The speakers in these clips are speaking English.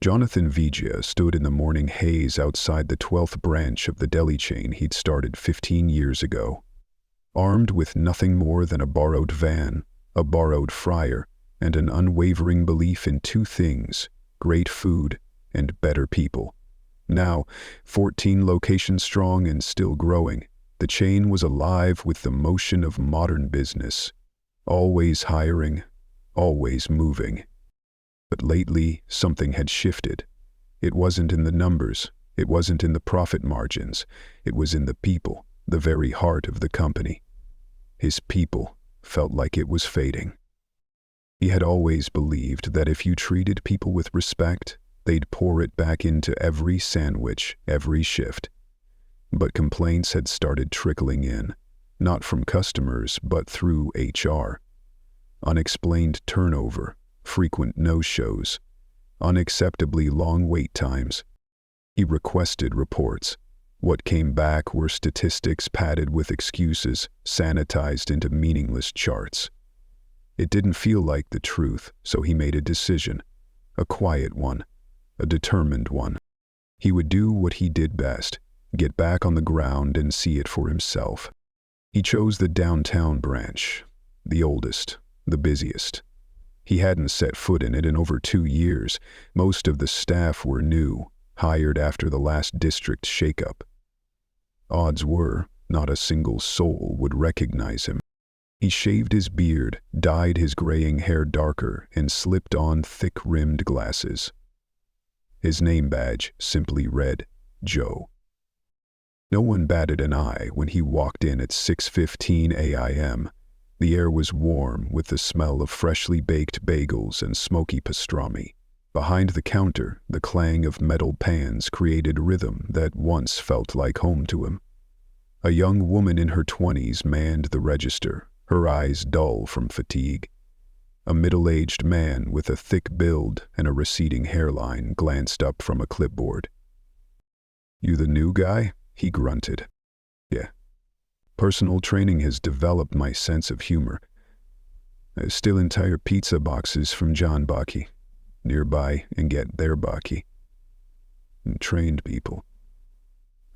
Jonathan Vigia stood in the morning haze outside the 12th branch of the deli chain he'd started 15 years ago. Armed with nothing more than a borrowed van, a borrowed fryer, and an unwavering belief in two things: great food and better people. Now, 14 locations strong and still growing, the chain was alive with the motion of modern business. Always hiring, always moving. But lately, something had shifted. It wasn't in the numbers, it wasn't in the profit margins, it was in the people, the very heart of the company. His people felt like it was fading. He had always believed that if you treated people with respect, they'd pour it back into every sandwich, every shift. But complaints had started trickling in, not from customers, but through HR. Unexplained turnover, frequent no-shows, unacceptably long wait times. He requested reports. What came back were statistics padded with excuses, sanitized into meaningless charts. It didn't feel like the truth, so he made a decision. A quiet one, a determined one. He would do what he did best, get back on the ground and see it for himself. He chose the downtown branch, the oldest, the busiest. He hadn't set foot in it in over 2 years. Most of the staff were new, hired after the last district shakeup. Odds were, not a single soul would recognize him. He shaved his beard, dyed his graying hair darker, and slipped on thick-rimmed glasses. His name badge simply read, Joe. No one batted an eye when he walked in at 6:15 a.m. The air was warm with the smell of freshly baked bagels and smoky pastrami. Behind the counter, the clang of metal pans created rhythm that once felt like home to him. A young woman in her 20s manned the register, her eyes dull from fatigue. A middle-aged man with a thick build and a receding hairline glanced up from a clipboard. "You the new guy?" he grunted. "Yeah. Personal training has developed my sense of humor. Still entire pizza boxes from John Bucky. Nearby and get their Bucky. And trained people.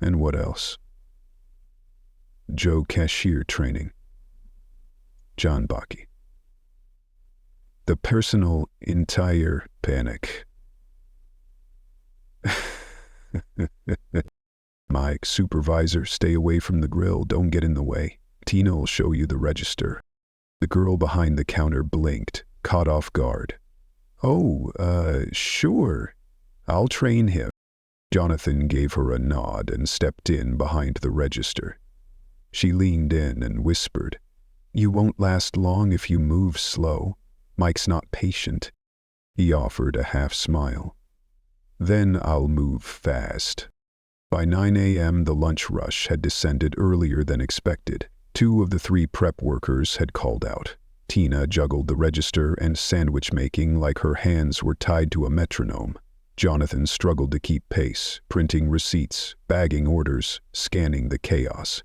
And what else? Joe cashier training. John Bucky. The personal entire panic. Mike, supervisor, stay away from the grill, don't get in the way. Tina'll show you the register. The girl behind the counter blinked, caught off guard. "Oh, sure. I'll train him." Jonathan gave her a nod and stepped in behind the register. She leaned in and whispered, "You won't last long if you move slow. Mike's not patient." He offered a half smile. "Then I'll move fast." By 9 a.m. the lunch rush had descended earlier than expected. 2 of the 3 prep workers had called out. Tina juggled the register and sandwich making like her hands were tied to a metronome. Jonathan struggled to keep pace, printing receipts, bagging orders, scanning the chaos.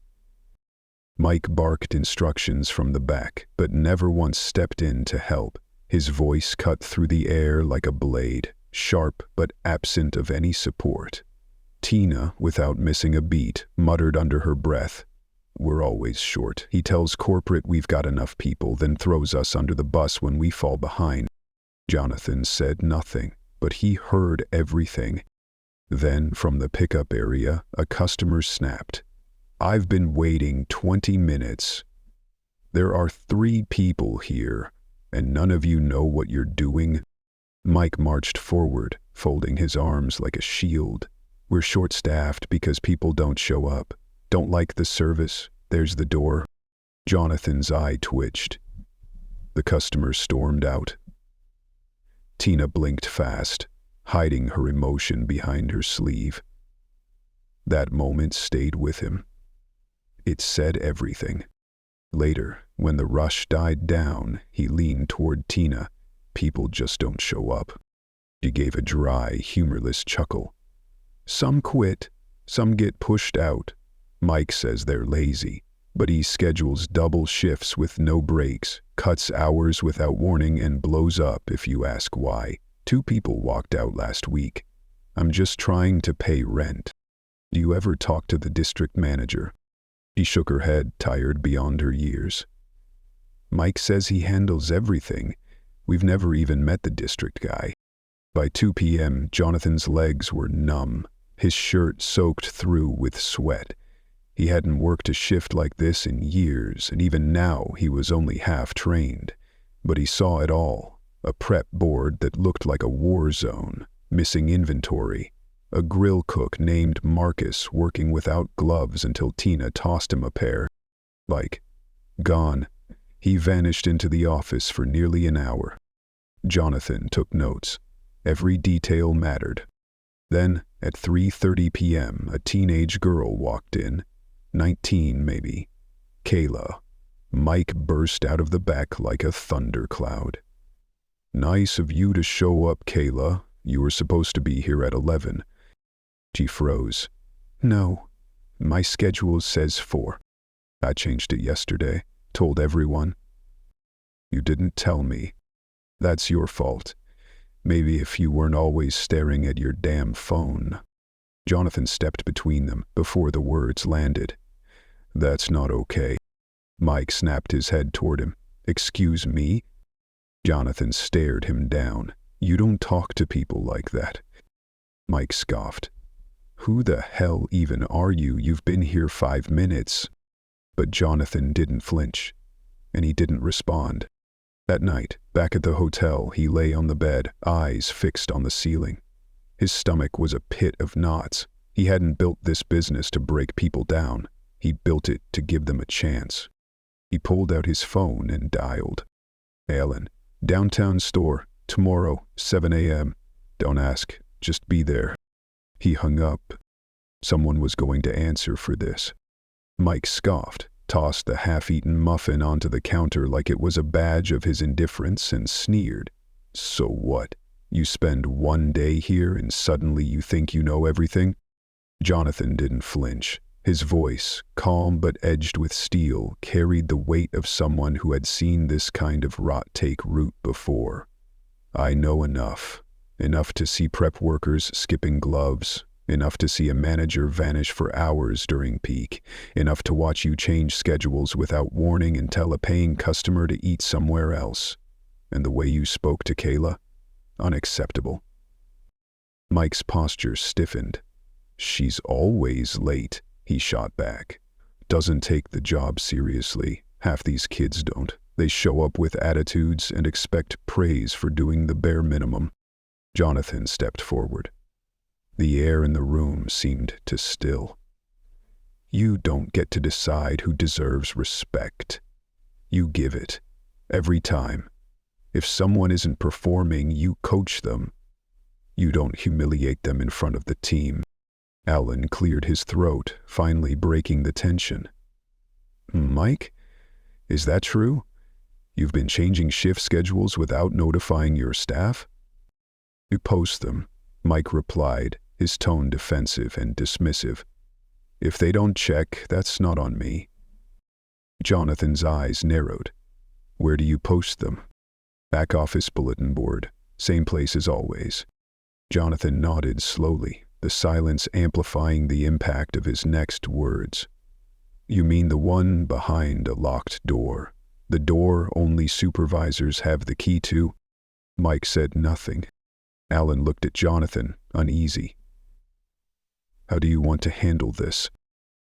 Mike barked instructions from the back, but never once stepped in to help. His voice cut through the air like a blade, sharp but absent of any support. Tina, without missing a beat, muttered under her breath, "We're always short. He tells corporate we've got enough people, then throws us under the bus when we fall behind." Jonathan said nothing, but he heard everything. Then, from the pickup area, a customer snapped, "I've been waiting 20 minutes. There are 3 people here, and none of you know what you're doing." Mike marched forward, folding his arms like a shield. "We're short-staffed because people don't show up. Don't like the service? There's the door." Jonathan's eye twitched. The customer stormed out. Tina blinked fast, hiding her emotion behind her sleeve. That moment stayed with him. It said everything. Later, when the rush died down, he leaned toward Tina. "People just don't show up." She gave a dry, humorless chuckle. "Some quit, some get pushed out. Mike says they're lazy, but he schedules double shifts with no breaks, cuts hours without warning, and blows up if you ask why. 2 people walked out last week. I'm just trying to pay rent. Do you ever talk to the district manager? She shook her head, tired beyond her years. Mike says he handles everything. We've never even met the district guy. By 2 p.m., Jonathan's legs were numb, his shirt soaked through with sweat. He hadn't worked a shift like this in years, and even now he was only half-trained. But he saw it all. A prep board that looked like a war zone, missing inventory. A grill cook named Marcus working without gloves until Tina tossed him a pair. Gone. He vanished into the office for nearly an hour. Jonathan took notes. Every detail mattered. Then, at 3:30 p.m., a teenage girl walked in. 19, maybe. Kayla. Mike burst out of the back like a thundercloud. Nice of you to show up, Kayla. You were supposed to be here at 11. She froze. No, my schedule says 4. I changed it yesterday, told everyone. You didn't tell me. That's your fault. Maybe if you weren't always staring at your damn phone. Jonathan stepped between them before the words landed. That's not okay. Mike snapped his head toward him. Excuse me? Jonathan stared him down. You don't talk to people like that. Mike scoffed. Who the hell even are you? You've been here 5 minutes. But Jonathan didn't flinch, and he didn't respond. That night, back at the hotel, he lay on the bed, eyes fixed on the ceiling. His stomach was a pit of knots. He hadn't built this business to break people down. He built it to give them a chance. He pulled out his phone and dialed. Alan, downtown store, tomorrow, 7 a.m. Don't ask, just be there. He hung up. Someone was going to answer for this. Mike scoffed, tossed the half-eaten muffin onto the counter like it was a badge of his indifference, and sneered. So what? You spend 1 day here and suddenly you think you know everything? Jonathan didn't flinch. His voice, calm but edged with steel, carried the weight of someone who had seen this kind of rot take root before. I know enough. Enough to see prep workers skipping gloves. Enough to see a manager vanish for hours during peak. Enough to watch you change schedules without warning and tell a paying customer to eat somewhere else. And the way you spoke to Kayla? Unacceptable. Mike's posture stiffened. She's always late, he shot back. Doesn't take the job seriously. Half these kids don't. They show up with attitudes and expect praise for doing the bare minimum. Jonathan stepped forward. The air in the room seemed to still. You don't get to decide who deserves respect. You give it. Every time. If someone isn't performing, you coach them. You don't humiliate them in front of the team. Alan cleared his throat, finally breaking the tension. Mike? Is that true? You've been changing shift schedules without notifying your staff? You post them, Mike replied, his tone defensive and dismissive. If they don't check, that's not on me. Jonathan's eyes narrowed. Where do you post them? Back office bulletin board, same place as always. Jonathan nodded slowly, the silence amplifying the impact of his next words. You mean the one behind a locked door? The door only supervisors have the key to? Mike said nothing. Alan looked at Jonathan, uneasy. How do you want to handle this?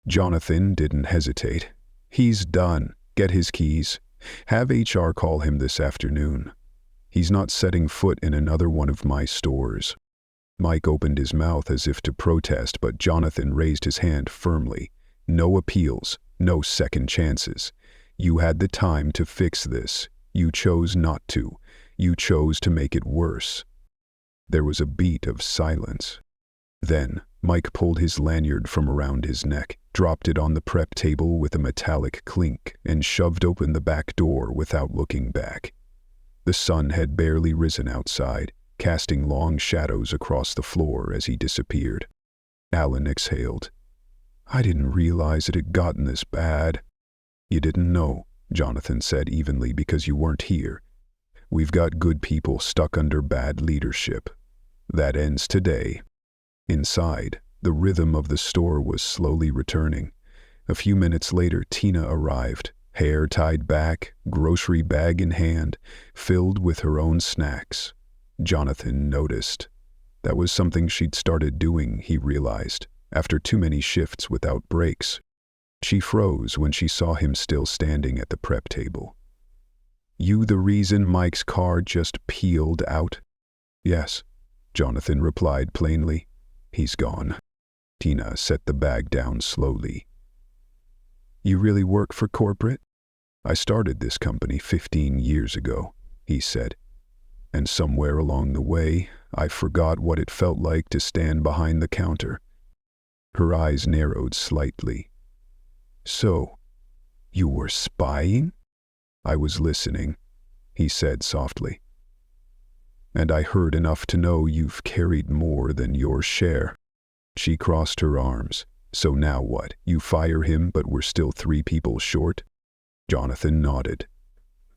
Jonathan didn't hesitate. He's done. Get his keys. Have HR call him this afternoon. He's not setting foot in another one of my stores. Mike opened his mouth as if to protest, but Jonathan raised his hand firmly. No appeals, no second chances. You had the time to fix this. You chose not to. You chose to make it worse. There was a beat of silence. Then, Mike pulled his lanyard from around his neck, dropped it on the prep table with a metallic clink, and shoved open the back door without looking back. The sun had barely risen outside, casting long shadows across the floor as he disappeared. Alan exhaled. I didn't realize it had gotten this bad. You didn't know, Jonathan said evenly, because you weren't here. We've got good people stuck under bad leadership. That ends today." Inside, the rhythm of the store was slowly returning. A few minutes later, Tina arrived, hair tied back, grocery bag in hand, filled with her own snacks. Jonathan noticed. That was something she'd started doing, he realized, after too many shifts without breaks. She froze when she saw him still standing at the prep table. "You the reason Mike's car just peeled out?" "Yes," Jonathan replied plainly. "He's gone." Tina set the bag down slowly. "You really work for corporate?" "I started this company 15 years ago," he said. "And somewhere along the way, I forgot what it felt like to stand behind the counter." Her eyes narrowed slightly. "So, you were spying?" "I was listening," he said softly. "And I heard enough to know you've carried more than your share." She crossed her arms. "So now what? You fire him, but we're still 3 people short?" Jonathan nodded.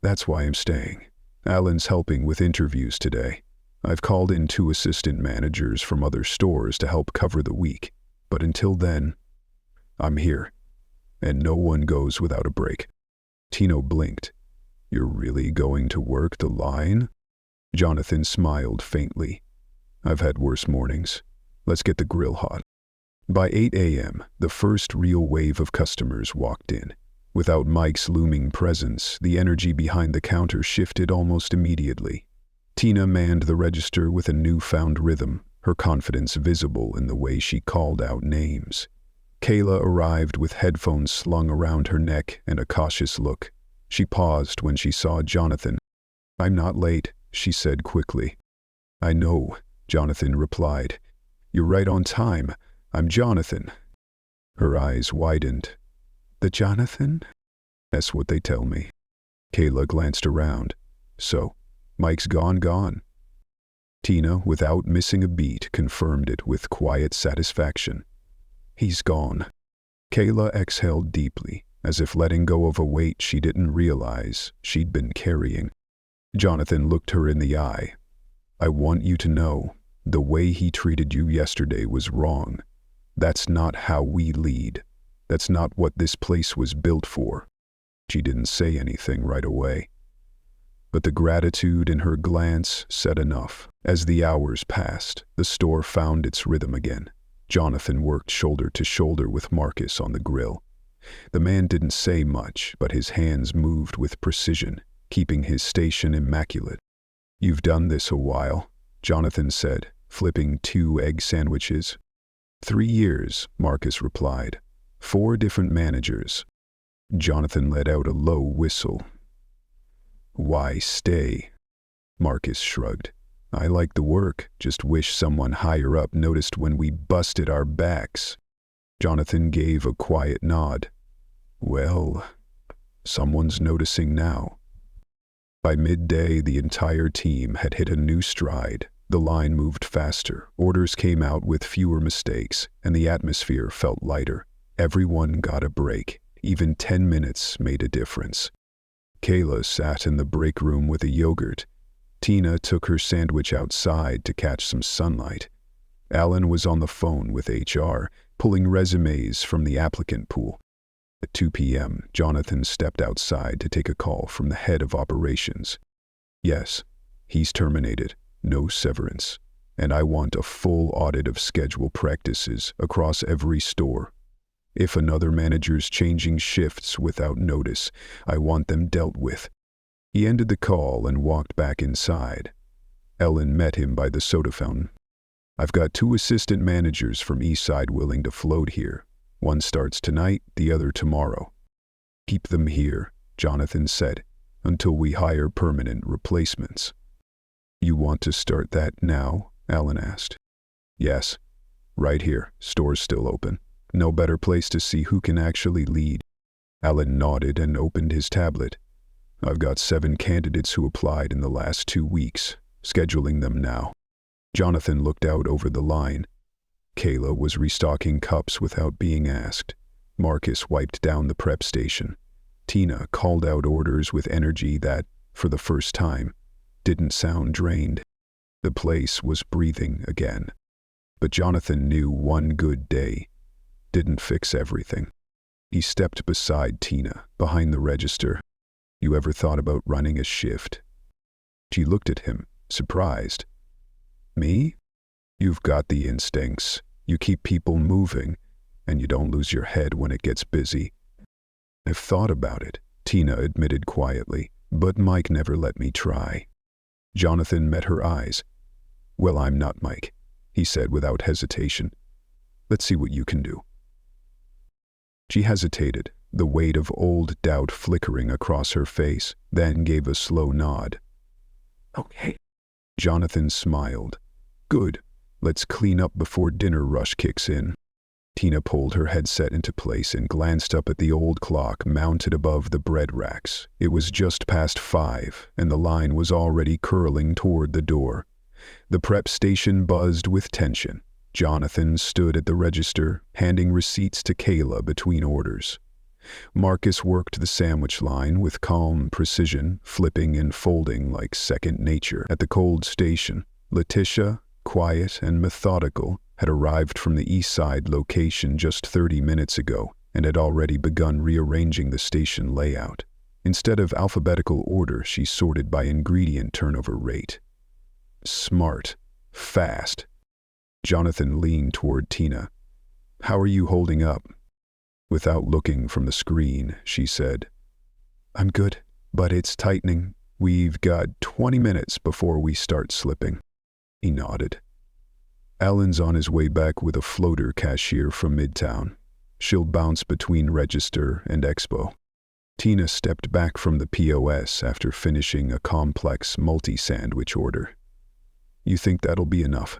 "That's why I'm staying. Alan's helping with interviews today. I've called in 2 assistant managers from other stores to help cover the week. But until then, I'm here. And no one goes without a break." Tino blinked. "You're really going to work the line?" Jonathan smiled faintly. "I've had worse mornings. Let's get the grill hot." By 8 a.m., the first real wave of customers walked in. Without Mike's looming presence, the energy behind the counter shifted almost immediately. Tina manned the register with a newfound rhythm, her confidence visible in the way she called out names. Kayla arrived with headphones slung around her neck and a cautious look. She paused when she saw Jonathan. "I'm not late," she said quickly. "I know," Jonathan replied. "You're right on time. I'm Jonathan." Her eyes widened. "The Jonathan?" "That's what they tell me." Kayla glanced around. "So, Mike's gone?" Tina, without missing a beat, confirmed it with quiet satisfaction. "He's gone." Kayla exhaled deeply, as if letting go of a weight she didn't realize she'd been carrying. Jonathan looked her in the eye. "I want you to know, the way he treated you yesterday was wrong. That's not how we lead. That's not what this place was built for." She didn't say anything right away, but the gratitude in her glance said enough. As the hours passed, the store found its rhythm again. Jonathan worked shoulder to shoulder with Marcus on the grill. The man didn't say much, but his hands moved with precision, keeping his station immaculate. "You've done this a while," Jonathan said, flipping 2 egg sandwiches. 3 years, Marcus replied. 4 different managers. Jonathan let out a low whistle. "Why stay?" Marcus shrugged. "I like the work, just wish someone higher up noticed when we busted our backs." Jonathan gave a quiet nod. "Well, someone's noticing now." By midday, the entire team had hit a new stride. The line moved faster, orders came out with fewer mistakes, and the atmosphere felt lighter. Everyone got a break. Even 10 minutes made a difference. Kayla sat in the break room with a yogurt. Tina took her sandwich outside to catch some sunlight. Alan was on the phone with HR, pulling resumes from the applicant pool. At 2 p.m., Jonathan stepped outside to take a call from the head of operations. "Yes, he's terminated. No severance. And I want a full audit of schedule practices across every store. If another manager's changing shifts without notice, I want them dealt with." He ended the call and walked back inside. Ellen met him by the soda fountain. "I've got 2 assistant managers from Eastside willing to float here. One starts tonight, the other tomorrow." "Keep them here," Jonathan said, "until we hire permanent replacements." "You want to start that now?" Alan asked. "Yes. Right here. Store's still open. No better place to see who can actually lead." Alan nodded and opened his tablet. "I've got 7 candidates who applied in the last 2 weeks. Scheduling them now." Jonathan looked out over the line. Kayla was restocking cups without being asked. Marcus wiped down the prep station. Tina called out orders with energy that, for the first time, didn't sound drained. The place was breathing again. But Jonathan knew one good day didn't fix everything. He stepped beside Tina, behind the register. "You ever thought about running a shift?" She looked at him, surprised. "Me? You've got the instincts. You keep people moving, and you don't lose your head when it gets busy." "I've thought about it," Tina admitted quietly, "but Mike never let me try." Jonathan met her eyes. "Well, I'm not Mike," he said without hesitation. "Let's see what you can do." She hesitated, the weight of old doubt flickering across her face, then gave a slow nod. "Okay." Jonathan smiled. "Good. Let's clean up before dinner rush kicks in." Tina pulled her headset into place and glanced up at the old clock mounted above the bread racks. It was just past 5, and the line was already curling toward the door. The prep station buzzed with tension. Jonathan stood at the register, handing receipts to Kayla between orders. Marcus worked the sandwich line with calm precision, flipping and folding like second nature. At the cold station, Letitia, quiet and methodical, had arrived from the east side location just 30 minutes ago and had already begun rearranging the station layout. Instead of alphabetical order, she sorted by ingredient turnover rate. Smart. Fast. Jonathan leaned toward Tina. "How are you holding up?" Without looking from the screen, she said, "I'm good, but it's tightening. We've got 20 minutes before we start slipping." He nodded. "Alan's on his way back with a floater cashier from Midtown. She'll bounce between register and expo." Tina stepped back from the POS after finishing a complex multi-sandwich order. "You think that'll be enough?"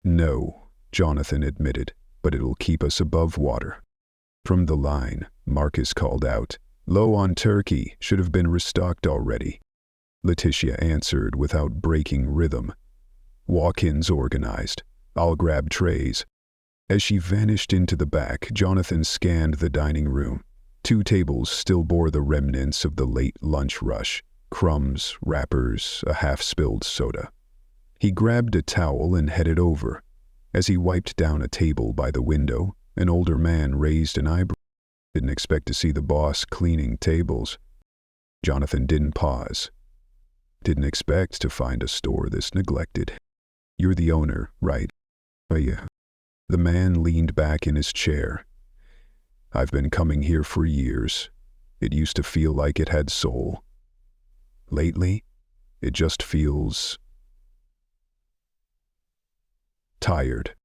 "No," Jonathan admitted, "but it'll keep us above water." From the line, Marcus called out, "Low on turkey, should have been restocked already." Letitia answered without breaking rhythm. "Walk-ins organized. I'll grab trays." As she vanished into the back, Jonathan scanned the dining room. 2 tables still bore the remnants of the late lunch rush: crumbs, wrappers, a half-spilled soda. He grabbed a towel and headed over. As he wiped down a table by the window, an older man raised an eyebrow. "Didn't expect to see the boss cleaning tables." Jonathan didn't pause. "Didn't expect to find a store this neglected." "You're the owner, right?" "Oh yeah." The man leaned back in his chair. "I've been coming here for years. It used to feel like it had soul. Lately, it just feels tired."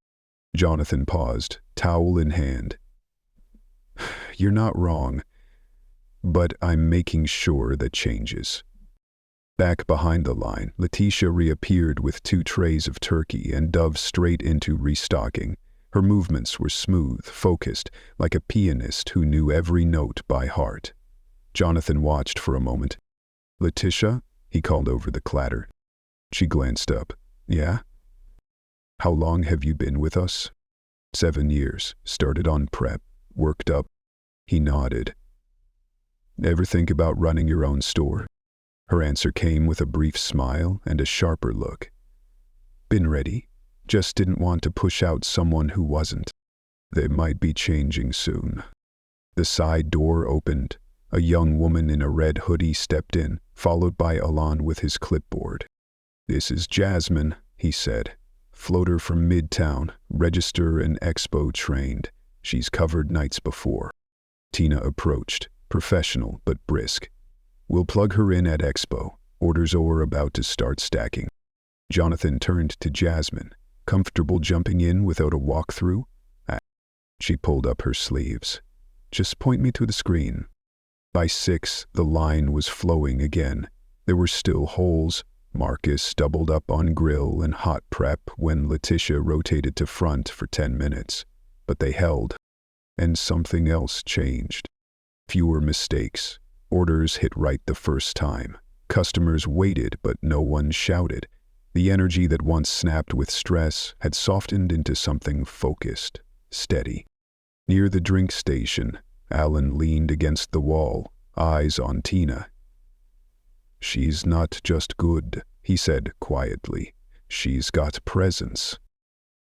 Jonathan paused, towel in hand. "You're not wrong, but I'm making sure that changes." Back behind the line, Letitia reappeared with 2 trays of turkey and dove straight into restocking. Her movements were smooth, focused, like a pianist who knew every note by heart. Jonathan watched for a moment. "Letitia?" he called over the clatter. She glanced up. "Yeah?" "How long have you been with us?" 7 years. Started on prep. Worked up." He nodded. "Ever think about running your own store?" Her answer came with a brief smile and a sharper look. "Been ready. Just didn't want to push out someone who wasn't." "They might be changing soon." The side door opened. A young woman in a red hoodie stepped in, followed by Alon with his clipboard. "This is Jasmine," he said. "Floater from Midtown, register and expo trained. She's covered nights before." Tina approached, professional but brisk. "We'll plug her in at expo. Orders are about to start stacking." Jonathan turned to Jasmine. "Comfortable jumping in without a walkthrough?" She pulled up her sleeves. "Just point me to the screen." By 6, the line was flowing again. There were still holes. Marcus doubled up on grill and hot prep when Letitia rotated to front for 10 minutes. But they held. And something else changed. Fewer mistakes. Orders hit right the first time. Customers waited, but no one shouted. The energy that once snapped with stress had softened into something focused, steady. Near the drink station, Alan leaned against the wall, eyes on Tina. "She's not just good," he said quietly. She's got presence.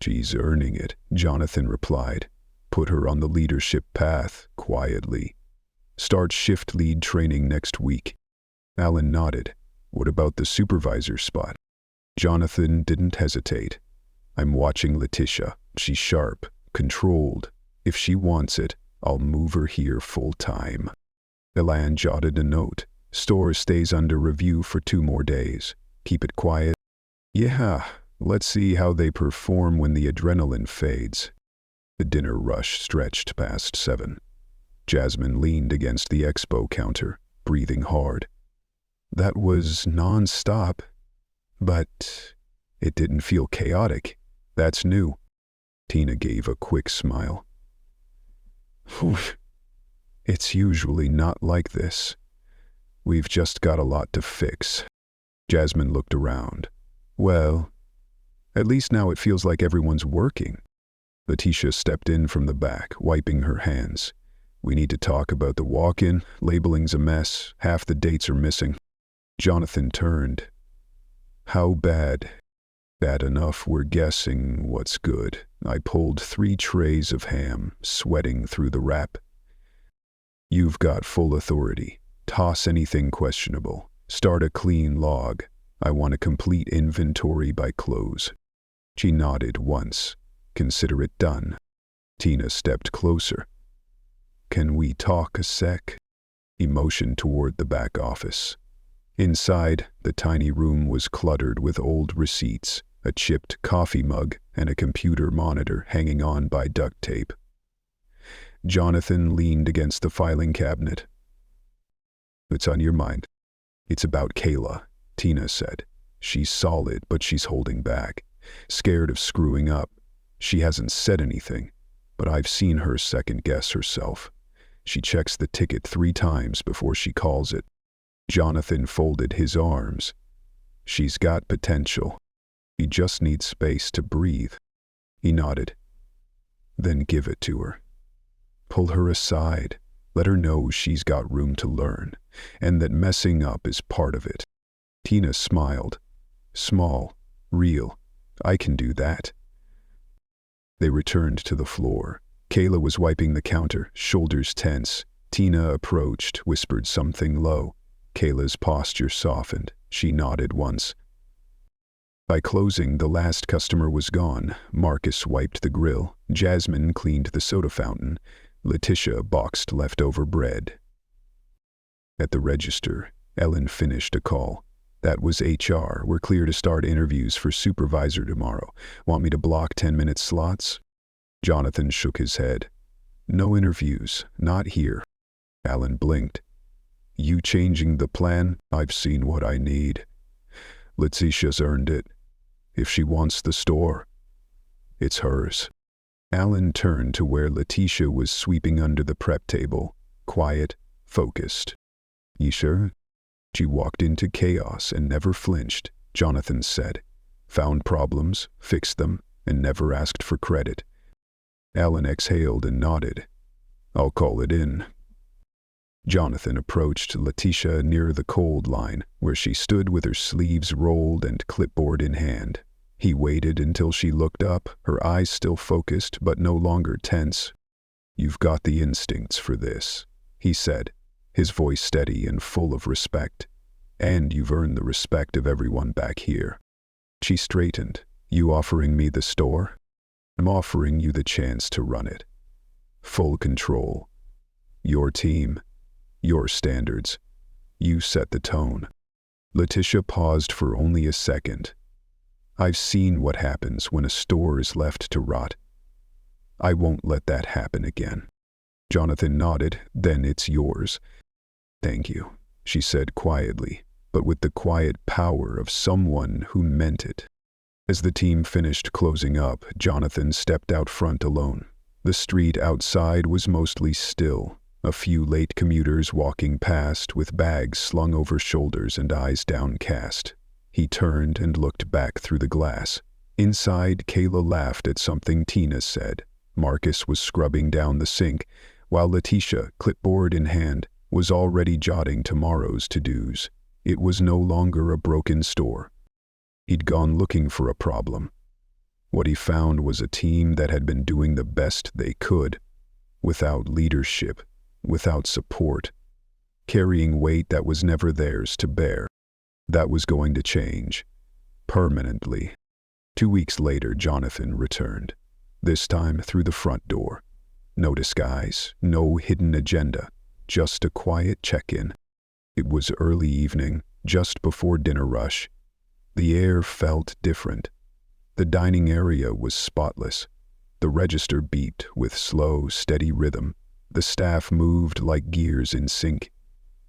She's earning it, Jonathan replied. Put her on the leadership path, quietly. Start shift lead training next week. Alan nodded. What about the supervisor spot? Jonathan didn't hesitate. I'm watching Letitia. She's sharp, controlled. If she wants it, I'll move her here full time. Alan jotted a note. Store stays under review for 2 more days. Keep it quiet. Yeah, let's see how they perform when the adrenaline fades. The dinner rush stretched past 7. Jasmine leaned against the expo counter, breathing hard. That was non-stop, but it didn't feel chaotic. That's new. Tina gave a quick smile. It's usually not like this. We've just got a lot to fix. Jasmine looked around. Well, at least now it feels like everyone's working. Letitia stepped in from the back, wiping her hands. We need to talk about the walk-in. Labeling's a mess. Half the dates are missing. Jonathan turned. How bad? Bad enough we're guessing what's good. I pulled 3 trays of ham, sweating through the wrap. You've got full authority. Toss anything questionable. Start a clean log. I want a complete inventory by close. She nodded once. Consider it done. Tina stepped closer. Can we talk a sec? He motioned toward the back office. Inside, the tiny room was cluttered with old receipts, a chipped coffee mug, and a computer monitor hanging on by duct tape. Jonathan leaned against the filing cabinet. What's on your mind? It's about Kayla, Tina said. She's solid, but she's holding back, scared of screwing up. She hasn't said anything, but I've seen her second-guess herself. She checks the ticket 3 times before she calls it. Jonathan folded his arms. She's got potential. He just needs space to breathe. He nodded. Then give it to her. Pull her aside. Let her know she's got room to learn, and that messing up is part of it. Tina smiled. Small, real. I can do that. They returned to the floor. Kayla was wiping the counter, shoulders tense. Tina approached, whispered something low. Kayla's posture softened. She nodded once. By closing, the last customer was gone. Marcus wiped the grill. Jasmine cleaned the soda fountain. Letitia boxed leftover bread. At the register, Ellen finished a call. That was HR. We're clear to start interviews for supervisor tomorrow. Want me to block 10-minute slots? Jonathan shook his head. No interviews, not here. Ellen blinked. You changing the plan? I've seen what I need. Letitia's earned it. If she wants the store, it's hers. Alan turned to where Letitia was sweeping under the prep table, quiet, focused. You sure? She walked into chaos and never flinched, Jonathan said. Found problems, fixed them, and never asked for credit. Alan exhaled and nodded. I'll call it in. Jonathan approached Letitia near the cold line, where she stood with her sleeves rolled and clipboard in hand. He waited until she looked up, her eyes still focused but no longer tense. You've got the instincts for this, he said, his voice steady and full of respect. And you've earned the respect of everyone back here. She straightened. You offering me the store? I'm offering you the chance to run it. Full control. Your team. Your standards. You set the tone. Letitia paused for only a second. I've seen what happens when a store is left to rot. I won't let that happen again. Jonathan nodded. Then it's yours. Thank you, she said quietly, but with the quiet power of someone who meant it. As the team finished closing up, Jonathan stepped out front alone. The street outside was mostly still. A few late commuters walking past with bags slung over shoulders and eyes downcast. He turned and looked back through the glass. Inside, Kayla laughed at something Tina said. Marcus was scrubbing down the sink, while Letitia, clipboard in hand, was already jotting tomorrow's to-dos. It was no longer a broken store. He'd gone looking for a problem. What he found was a team that had been doing the best they could, without leadership, without support, carrying weight that was never theirs to bear. That was going to change, permanently. 2 weeks later, Jonathan returned, this time through the front door. No disguise, no hidden agenda, just a quiet check-in. It was early evening, just before dinner rush. The air felt different. The dining area was spotless. The register beeped with slow, steady rhythm. The staff moved like gears in sync.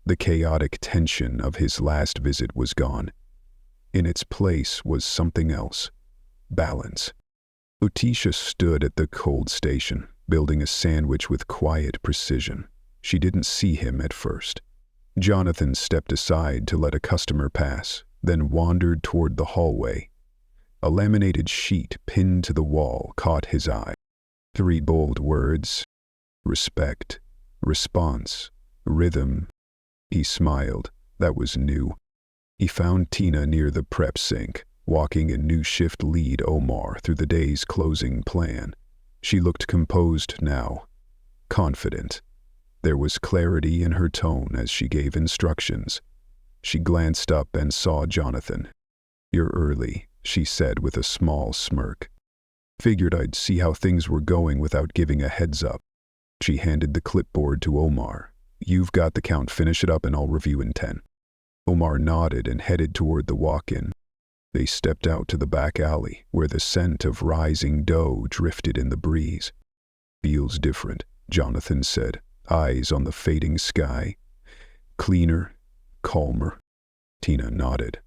The chaotic tension of his last visit was gone. In its place was something else. Balance. Letitia stood at the cold station, building a sandwich with quiet precision. She didn't see him at first. Jonathan stepped aside to let a customer pass, then wandered toward the hallway. A laminated sheet pinned to the wall caught his eye. 3 bold words: respect, response, rhythm. He smiled. That was new. He found Tina near the prep sink, walking a new shift lead Omar through the day's closing plan. She looked composed now, confident. There was clarity in her tone as she gave instructions. She glanced up and saw Jonathan. "You're early," she said with a small smirk. "Figured I'd see how things were going without giving a heads up." She handed the clipboard to Omar. "You've got the count, finish it up and I'll review in 10. Omar nodded and headed toward the walk-in. They stepped out to the back alley, where the scent of rising dough drifted in the breeze. "Feels different," Jonathan said, eyes on the fading sky. "Cleaner, calmer." Tina nodded.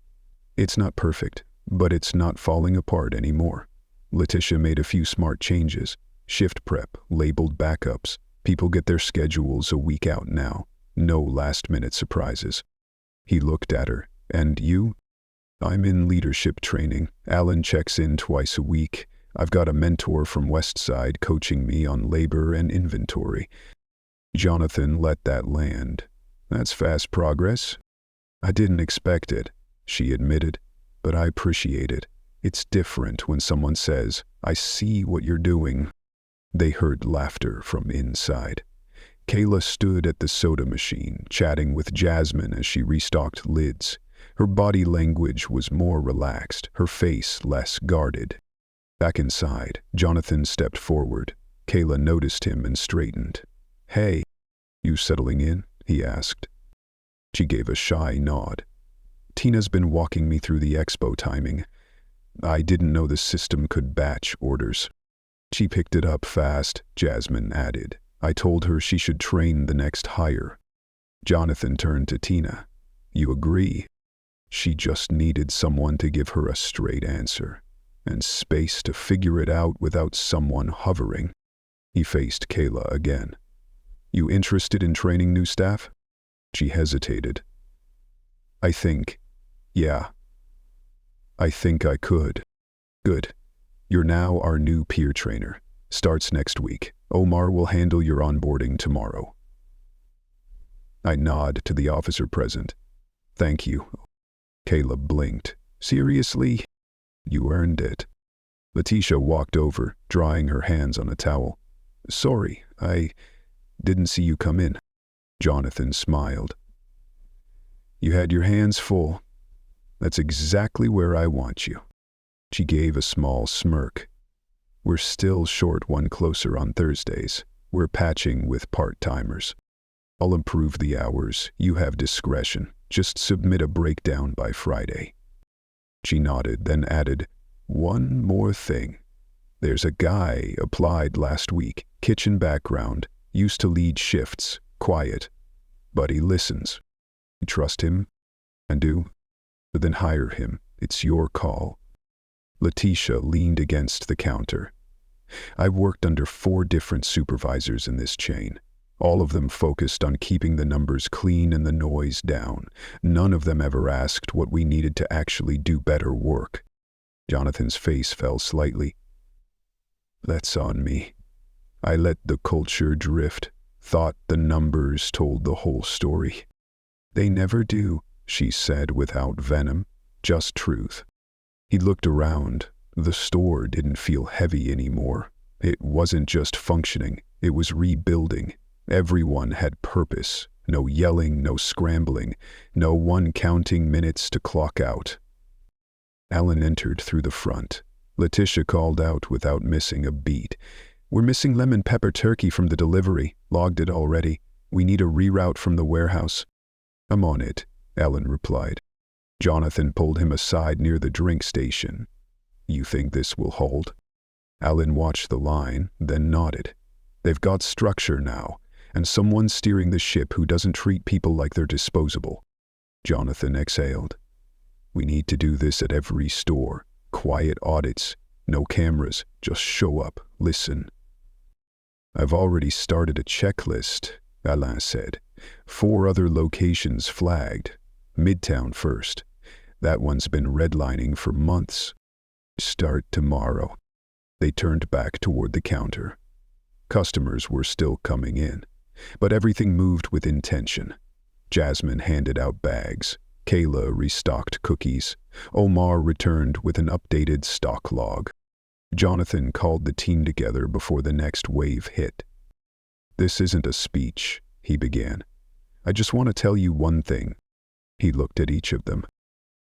"It's not perfect, but it's not falling apart anymore." Letitia made a few smart changes. Shift prep, labeled backups. People get their schedules a week out now. No last-minute surprises. He looked at her. "And you?" "I'm in leadership training. Alan checks in twice a week. I've got a mentor from Westside coaching me on labor and inventory." Jonathan let that land. "That's fast progress." "I didn't expect it," she admitted, "but I appreciate it. It's different when someone says, 'I see what you're doing.'" They heard laughter from inside. Kayla stood at the soda machine, chatting with Jasmine as she restocked lids. Her body language was more relaxed, her face less guarded. Back inside, Jonathan stepped forward. Kayla noticed him and straightened. "Hey, you settling in?" he asked. She gave a shy nod. "Tina's been walking me through the expo timing. I didn't know the system could batch orders." "She picked it up fast," Jasmine added. "I told her she should train the next hire." Jonathan turned to Tina. "You agree?" She just needed someone to give her a straight answer, and space to figure it out without someone hovering. He faced Kayla again. "You interested in training new staff?" She hesitated. I think I could." "Good. You're now our new peer trainer. Starts next week. Omar will handle your onboarding tomorrow." I nod to the officer present. "Thank you." Kayla blinked. "Seriously? You earned it." Letitia walked over, drying her hands on a towel. "Sorry, I didn't see you come in." Jonathan smiled. "You had your hands full. That's exactly where I want you." She gave a small smirk. "We're still short one closer on Thursdays. We're patching with part-timers. I'll improve the hours. You have discretion. Just submit a breakdown by Friday." She nodded, then added, "One more thing. There's a guy applied last week, kitchen background, used to lead shifts, quiet, but he listens. You trust him?" "I do." "Then hire him. It's your call." Letitia leaned against the counter. "I've worked under 4 different supervisors in this chain. All of them focused on keeping the numbers clean and the noise down. None of them ever asked what we needed to actually do better work." Jonathan's face fell slightly. "That's on me. I let the culture drift, thought the numbers told the whole story." "They never do," she said without venom, just truth. He looked around. The store didn't feel heavy anymore. It wasn't just functioning, it was rebuilding. Everyone had purpose. No yelling, no scrambling, no one counting minutes to clock out. Alan entered through the front. Letitia called out without missing a beat. "We're missing lemon pepper turkey from the delivery. Logged it already. We need a reroute from the warehouse." "I'm on it," Alan replied. Jonathan pulled him aside near the drink station. "You think this will hold?" Alan watched the line, then nodded. "They've got structure now, and someone steering the ship who doesn't treat people like they're disposable." Jonathan exhaled. "We need to do this at every store. Quiet audits. No cameras. Just show up. Listen." "I've already started a checklist," Alain said. 4 other locations flagged. Midtown first. That one's been redlining for months. Start tomorrow." They turned back toward the counter. Customers were still coming in, but everything moved with intention. Jasmine handed out bags. Kayla restocked cookies. Omar returned with an updated stock log. Jonathan called the team together before the next wave hit. "This isn't a speech," he began. "I just want to tell you one thing." He looked at each of them.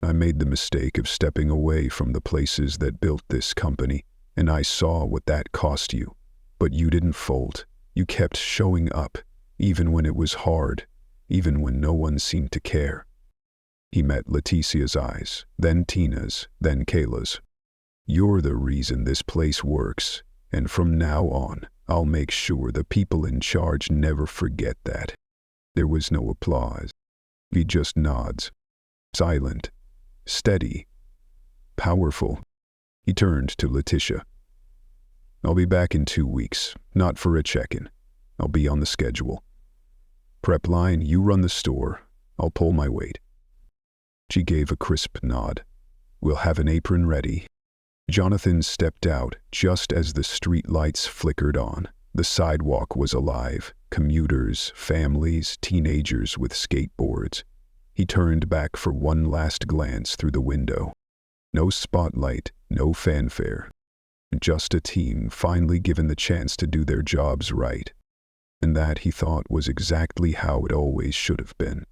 "I made the mistake of stepping away from the places that built this company, and I saw what that cost you. But you didn't fold. You kept showing up, even when it was hard, even when no one seemed to care." He met Leticia's eyes, then Tina's, then Kayla's. "You're the reason this place works, and from now on, I'll make sure the people in charge never forget that." There was no applause. He just nods. Silent, steady, powerful. He turned to Letitia. "I'll be back in 2 weeks, not for a check-in. I'll be on the schedule. Prep line, you run the store. I'll pull my weight." She gave a crisp nod. "We'll have an apron ready." Jonathan stepped out just as the street lights flickered on. The sidewalk was alive. Commuters, families, teenagers with skateboards. He turned back for one last glance through the window. No spotlight, no fanfare. Just a team finally given the chance to do their jobs right. And that, he thought, was exactly how it always should have been.